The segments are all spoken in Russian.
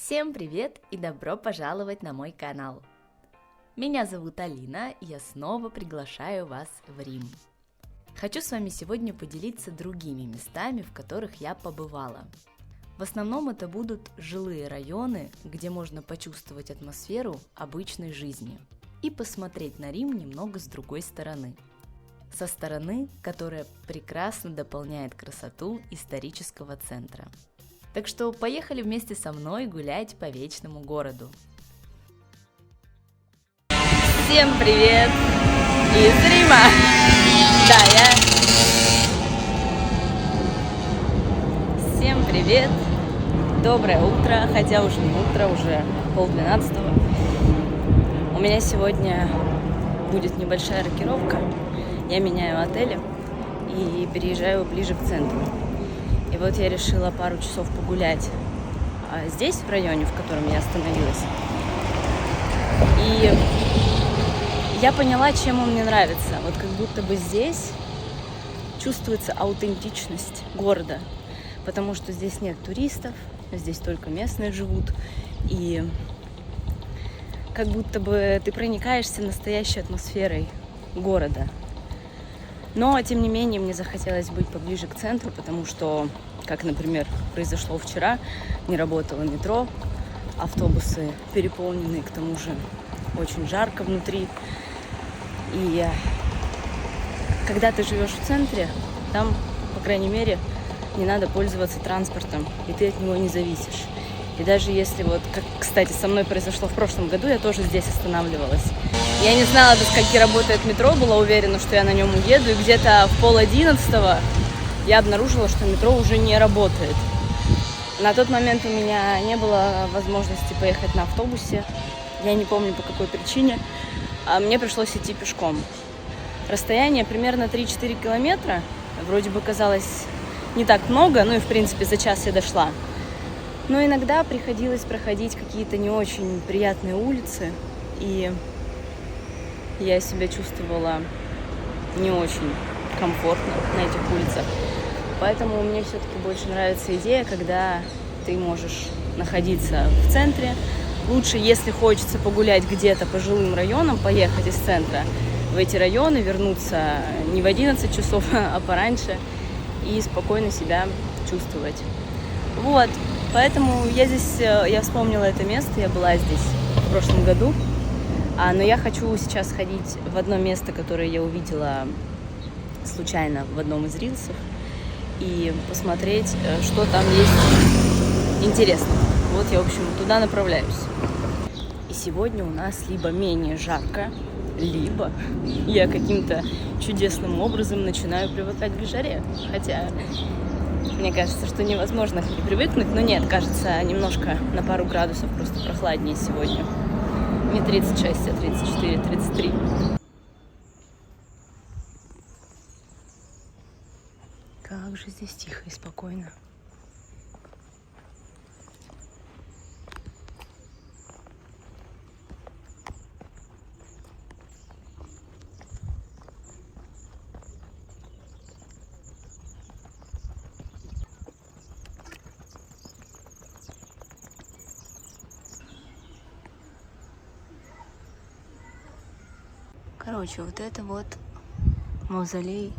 Всем привет и добро пожаловать на мой канал. Меня зовут Алина, и я снова приглашаю вас в Рим. Хочу с вами сегодня поделиться другими местами, в которых я побывала. В основном это будут жилые районы, где можно почувствовать атмосферу обычной жизни и посмотреть на Рим немного с другой стороны. Со стороны, которая прекрасно дополняет красоту исторического центра. Так что поехали вместе со мной гулять по вечному городу. Всем привет из Рима! Всем привет! Доброе утро, хотя уже не утро, уже 11:30. У меня сегодня будет небольшая рокировка. Я меняю отели и переезжаю ближе к центру. И вот я решила пару часов погулять здесь, в районе, в котором я остановилась. И я поняла, чем он мне нравится. Вот как будто бы здесь чувствуется аутентичность города. Потому что здесь нет туристов, здесь только местные живут. И как будто бы ты проникаешься настоящей атмосферой города. Но, тем не менее, мне захотелось быть поближе к центру, потому что, как, например, произошло вчера, не работало метро, автобусы переполнены, к тому же очень жарко внутри. И когда ты живешь в центре, там, по крайней мере, не надо пользоваться транспортом, и ты от него не зависишь. И даже если вот, как, кстати, со мной произошло в прошлом году, я тоже здесь останавливалась. Я не знала, до скольки работает метро, была уверена, что я на нем уеду, и где-то в 10:30 я обнаружила, что метро уже не работает. На тот момент у меня не было возможности поехать на автобусе, я не помню по какой причине, а мне пришлось идти пешком. Расстояние примерно 3-4 километра, вроде бы казалось не так много, ну и в принципе за час я дошла. Но иногда приходилось проходить какие-то не очень приятные улицы, и я себя чувствовала не очень комфортно на этих улицах. Поэтому мне все-таки больше нравится идея, когда ты можешь находиться в центре. Лучше, если хочется погулять где-то по жилым районам, поехать из центра в эти районы, вернуться не в 11 часов, а пораньше, и спокойно себя чувствовать. Вот. Поэтому я вспомнила это место, я была здесь в прошлом году, но я хочу сейчас сходить в одно место, которое я увидела случайно в одном из рилсов, и посмотреть, что там есть интересного. Вот я, в общем, туда направляюсь. И сегодня у нас либо менее жарко, либо я каким-то чудесным образом начинаю привыкать к жаре, хотя... Мне кажется, что невозможно к ней привыкнуть, но нет, кажется, немножко на пару градусов просто прохладнее сегодня. Не 36, а 34, 33. Как же здесь тихо и спокойно. Короче, вот это вот мавзолей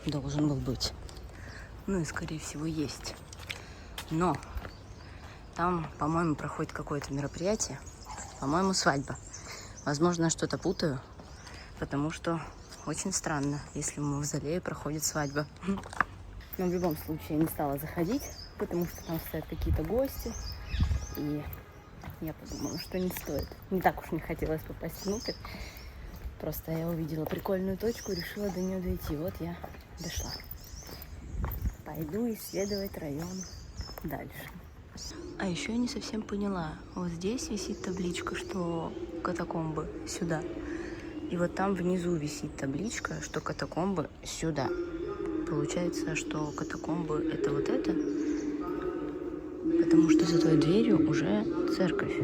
должен был быть. Ну и, скорее всего, есть. Но там, по-моему, проходит какое-то мероприятие. По-моему, свадьба. Возможно, я что-то путаю, потому что очень странно, если в мавзолее проходит свадьба. Но в любом случае я не стала заходить, потому что там стоят какие-то гости. И я подумала, что не стоит. Не так уж не хотелось попасть внутрь. Просто я увидела прикольную точку и решила до нее дойти. Вот я дошла. Пойду исследовать район дальше. А еще я не совсем поняла. Вот здесь висит табличка, что катакомбы сюда. И вот там внизу висит табличка, что катакомбы сюда. Получается, что катакомбы это вот это. Потому что за той дверью уже церковь.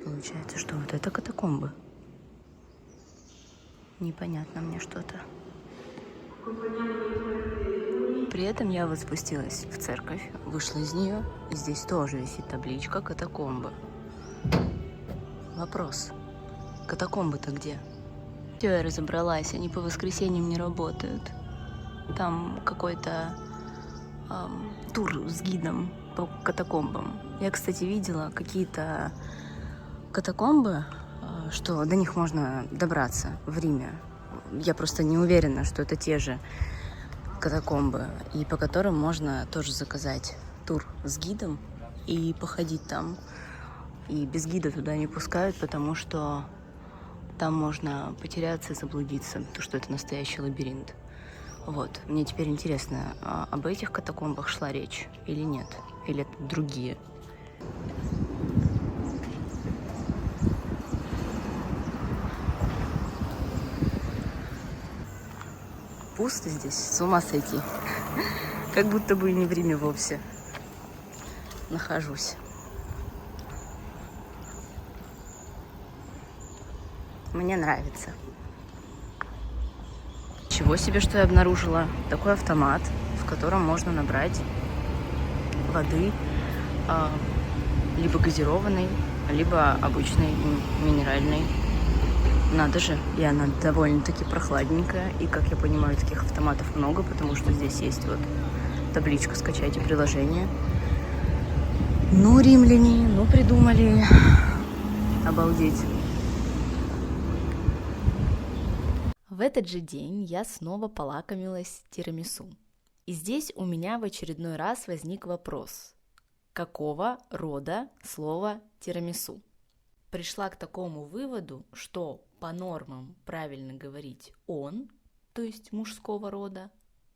Получается, что вот это катакомбы. Непонятно мне что-то. При этом я вот спустилась в церковь, вышла из нее, и здесь тоже висит табличка «Катакомбы». Вопрос. Катакомбы-то где? Все, я разобралась, они по воскресеньям не работают. Там какой-то тур с гидом по катакомбам. Я, кстати, видела какие-то катакомбы, что до них можно добраться в Риме. Я просто не уверена, что это те же катакомбы, и по которым можно тоже заказать тур с гидом и походить там. И без гида туда не пускают, потому что там можно потеряться и заблудиться, потому что это настоящий лабиринт. Вот, мне теперь интересно, об этих катакомбах шла речь или нет? Или это другие? Пусто здесь, с ума сойти. Как будто бы и не в Риме вовсе нахожусь. Мне нравится. Чего себе, что я обнаружила. Такой автомат, в котором можно набрать воды, либо газированной, либо обычной, минеральной. Надо же, и она довольно-таки прохладненькая. И, как я понимаю, таких автоматов много, потому что здесь есть вот табличка «Скачайте приложение». Ну, римляне, ну, придумали. Обалдеть. В этот же день я снова полакомилась тирамису. И здесь у меня в очередной раз возник вопрос. Какого рода слово тирамису? Пришла к такому выводу, что по нормам правильно говорить «он», то есть мужского рода,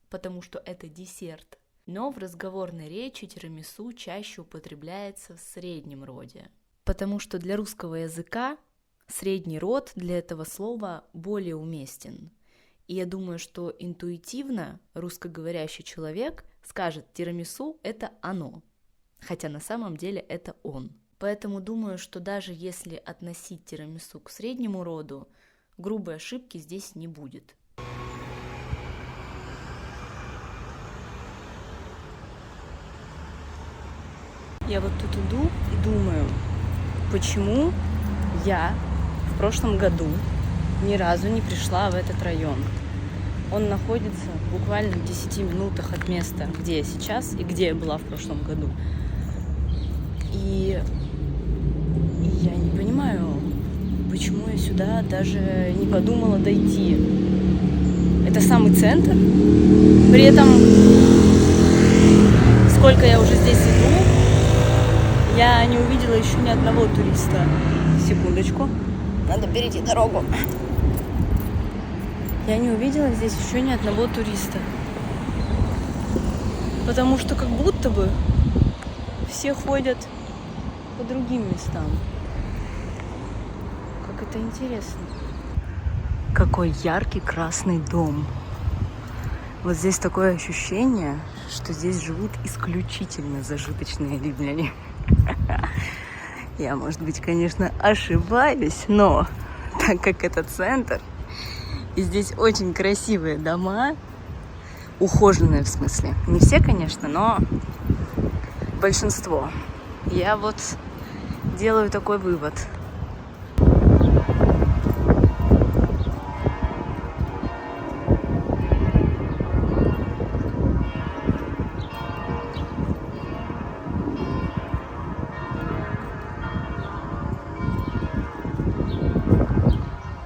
потому что это десерт, но в разговорной речи тирамису чаще употребляется в среднем роде, потому что для русского языка средний род для этого слова более уместен. И я думаю, что интуитивно русскоговорящий человек скажет «тирамису» — это «оно», хотя на самом деле это «он». Поэтому думаю, что даже если относить тирамису к среднему роду, грубой ошибки здесь не будет. Я вот тут иду и думаю, почему я в прошлом году ни разу не пришла в этот район. Он находится буквально в 10 минутах от места, где я сейчас и где я была в прошлом году. И я не понимаю, почему я сюда даже не подумала дойти. Это самый центр. При этом, сколько я уже здесь иду, я не увидела еще ни одного туриста. Секундочку. Надо перейти дорогу. Я не увидела здесь еще ни одного туриста. Потому что как будто бы все ходят по другим местам. Как это интересно. Какой яркий красный дом. Вот здесь такое ощущение, что здесь живут исключительно зажиточные римляне. Я, может быть, конечно, ошибаюсь, но так как это центр, и здесь очень красивые дома, ухоженные в смысле. Не все, конечно, но большинство. Я вот делаю такой вывод.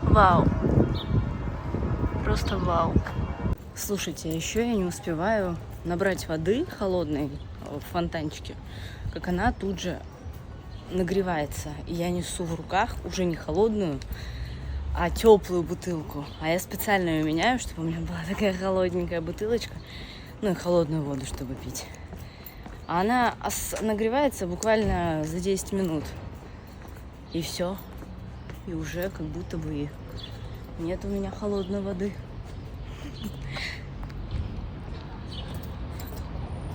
Вау. Просто вау. Слушайте, еще я не успеваю набрать воды холодной в фонтанчике, как она тут же нагревается. И я несу в руках уже не холодную, а теплую бутылку. А я специально ее меняю, чтобы у меня была такая холодненькая бутылочка. Ну и холодную воду, чтобы пить. А она нагревается буквально за 10 минут. И все. И уже как будто бы нет у меня холодной воды.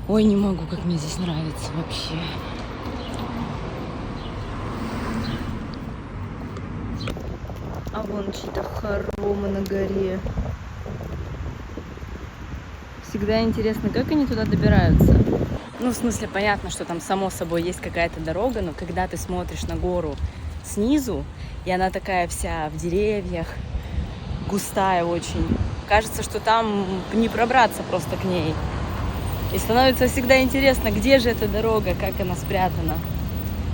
Ой, не могу, как мне здесь нравится вообще. А вон чьи-то хоромы на горе. всегда интересно, как они туда добираются. Ну, в смысле, понятно, что там само собой есть какая-то дорога, но когда ты смотришь на гору снизу, и она такая вся в деревьях, густая очень, кажется, что там не пробраться просто к ней. И становится всегда интересно, где же эта дорога, как она спрятана.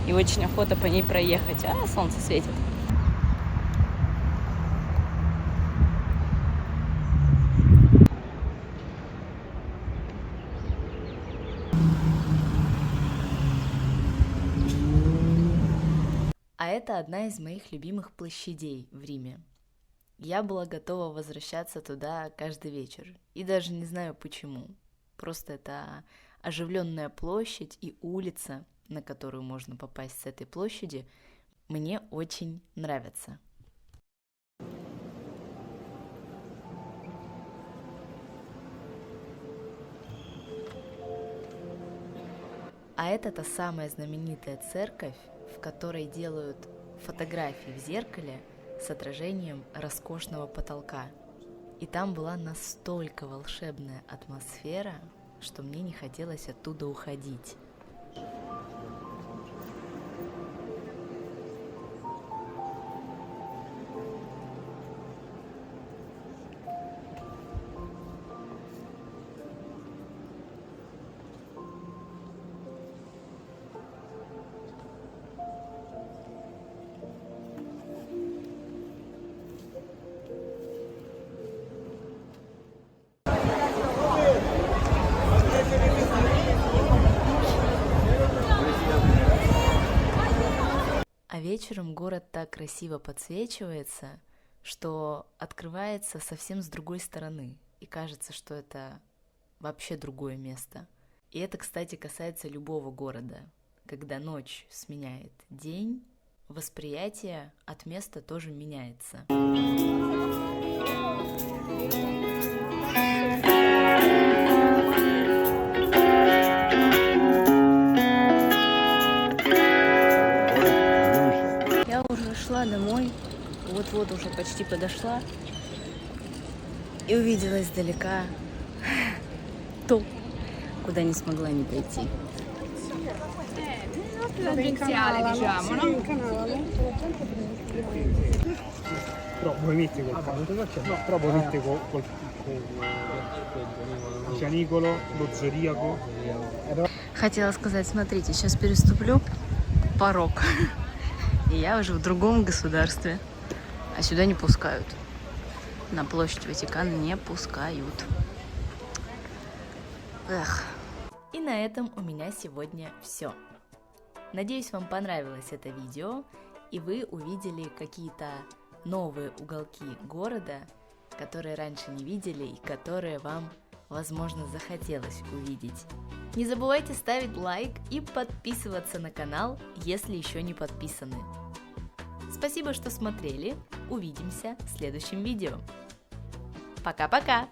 И очень охота по ней проехать. А, солнце светит. А это одна из моих любимых площадей в Риме. Я была готова возвращаться туда каждый вечер. И даже не знаю почему. Просто это оживленная площадь и улица, на которую можно попасть с этой площади, мне очень нравится. А это та самая знаменитая церковь, в которой делают фотографии в зеркале с отражением роскошного потолка. И там была настолько волшебная атмосфера, что мне не хотелось оттуда уходить. А вечером город так красиво подсвечивается, что открывается совсем с другой стороны, и кажется, что это вообще другое место. И это, кстати, касается любого города. Когда ночь сменяет день, восприятие от места тоже меняется. Шла домой, вот-вот уже почти подошла и увидела издалека то, куда не смогла не пойти. Хотела сказать, смотрите, сейчас переступлю порог. И я уже в другом государстве, а сюда не пускают. На площадь Ватикана не пускают. Эх. И на этом у меня сегодня все. Надеюсь, вам понравилось это видео, и вы увидели какие-то новые уголки города, которые раньше не видели и которые вам, возможно, захотелось увидеть. Не забывайте ставить лайк и подписываться на канал, если еще не подписаны. Спасибо, что смотрели. Увидимся в следующем видео. Пока-пока!